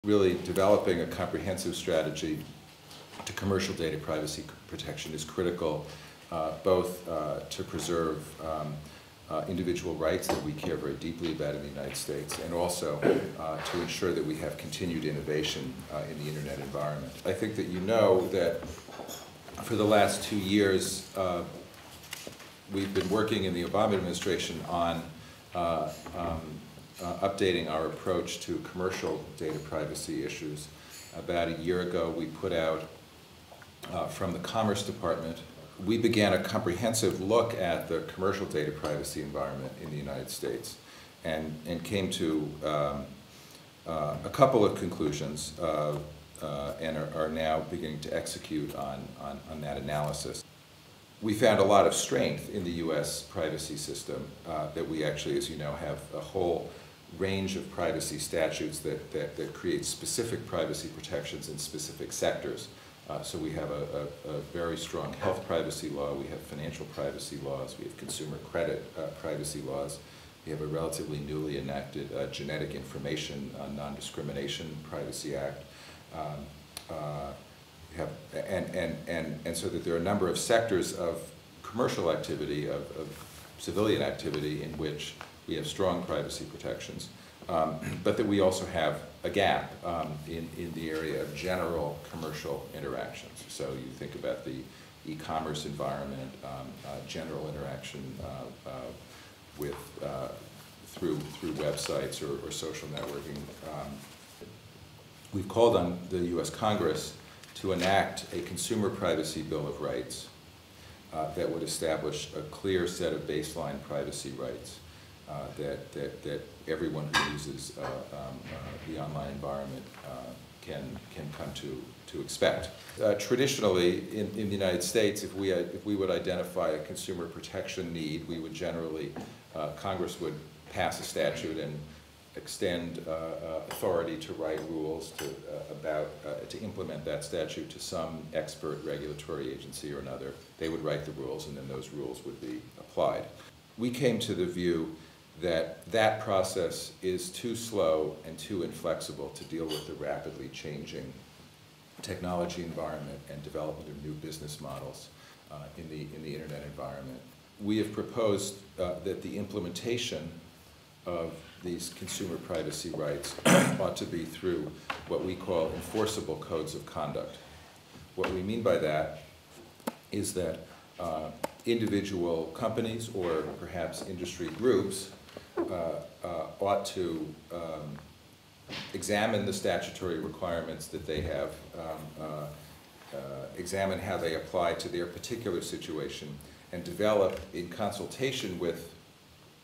Really developing a comprehensive strategy to commercial data privacy protection is critical, both to preserve individual rights that we care very deeply about in the United States, and also to ensure that we have continued innovation in the internet environment. I think that you know that for the last 2 years, we've been working in the Obama administration on updating our approach to commercial data privacy issues. About a year ago, we put out from the Commerce Department, we began a comprehensive look at the commercial data privacy environment in the United States and came to a couple of conclusions and are now beginning to execute on that analysis. We found a lot of strength in the U.S. privacy system, that we actually, as you know, have a whole range of privacy statutes that create specific privacy protections in specific sectors. So we have a very strong health privacy law, we have financial privacy laws, we have consumer credit privacy laws, we have a relatively newly enacted Genetic Information Non-Discrimination Privacy Act. And so that there are a number of sectors of commercial activity, of civilian activity, in which we have strong privacy protections, but that we also have a gap in the area of general commercial interactions. So you think about the e-commerce environment, general interaction with through websites or social networking. We've called on the U.S. Congress to enact a Consumer Privacy Bill of Rights that would establish a clear set of baseline privacy rights that everyone who uses the online environment can come to expect. Traditionally, in the United States, if we would identify a consumer protection need, we would generally, Congress would pass a statute and extend authority to write rules to implement that statute to some expert regulatory agency or another. They would write the rules, and then those rules would be applied. We came to the view that that process is too slow and too inflexible to deal with the rapidly changing technology environment and development of new business models in the internet environment. We have proposed that the implementation of these consumer privacy rights ought to be through what we call enforceable codes of conduct. What we mean by that is that individual companies or perhaps industry groups ought to examine the statutory requirements that they have, examine how they apply to their particular situation, and develop, in consultation with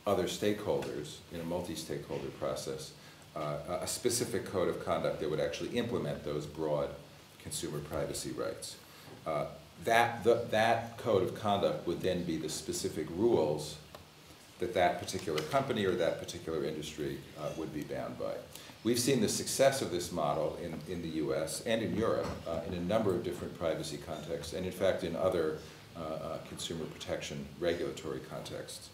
other stakeholders in a multi-stakeholder process, a specific code of conduct that would actually implement those broad consumer privacy rights. That code of conduct would then be the specific rules that particular company or that particular industry would be bound by. We've seen the success of this model in the US and in Europe in a number of different privacy contexts, and in fact in other consumer protection regulatory contexts.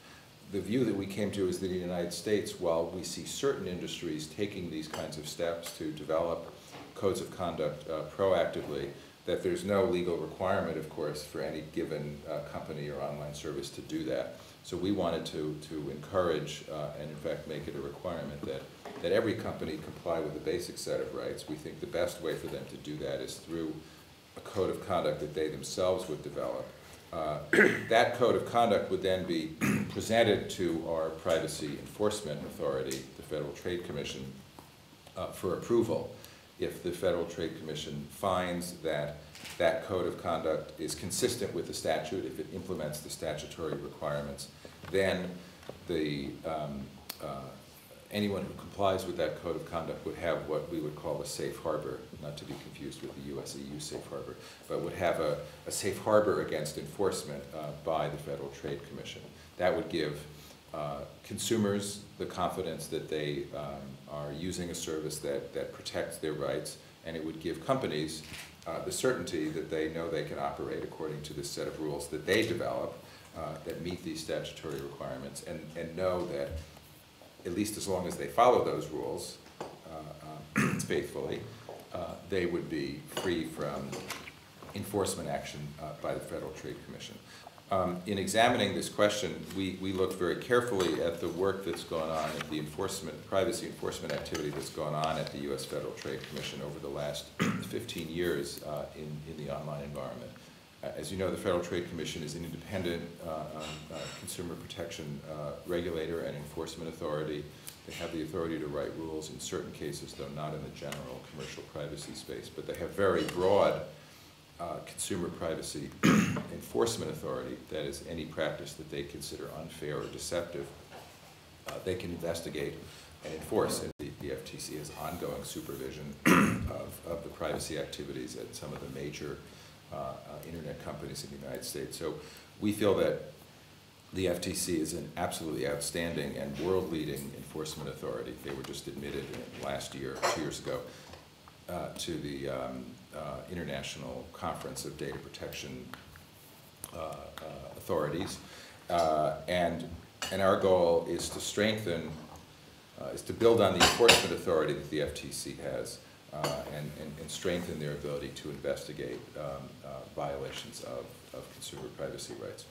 The view that we came to is that in the United States, while we see certain industries taking these kinds of steps to develop codes of conduct proactively, that there's no legal requirement, of course, for any given company or online service to do that. So we wanted to encourage and in fact make it a requirement that every company comply with a basic set of rights. We think the best way for them to do that is through a code of conduct that they themselves would develop. That code of conduct would then be presented to our privacy enforcement authority, the Federal Trade Commission, for approval. If the Federal Trade Commission finds that that code of conduct is consistent with the statute, if it implements the statutory requirements, then anyone who complies with that code of conduct would have what we would call a safe harbor, not to be confused with the US-EU safe harbor, but would have a safe harbor against enforcement by the Federal Trade Commission. That would give consumers the confidence that they are using a service that protects their rights, and it would give companies the certainty that they know they can operate according to this set of rules that they develop that meet these statutory requirements, and know that at least as long as they follow those rules, faithfully, they would be free from enforcement action by the Federal Trade Commission. In examining this question, we looked very carefully at the work that's gone on, at the privacy enforcement activity that's gone on at the U.S. Federal Trade Commission over the last 15 years in the online environment. As you know, the Federal Trade Commission is an independent consumer protection regulator and enforcement authority. They have the authority to write rules in certain cases, though not in the general commercial privacy space, but they have very broad consumer privacy enforcement authority. That is, any practice that they consider unfair or deceptive, they can investigate and enforce. And the FTC has ongoing supervision of the privacy activities at some of the major internet companies in the United States. So we feel that the FTC is an absolutely outstanding and world-leading enforcement authority. They were just admitted last year, 2 years ago, to the International Conference of Data Protection Authorities. And our goal is to strengthen, is to build on the enforcement authority that the FTC has and strengthen their ability to investigate violations of consumer privacy rights.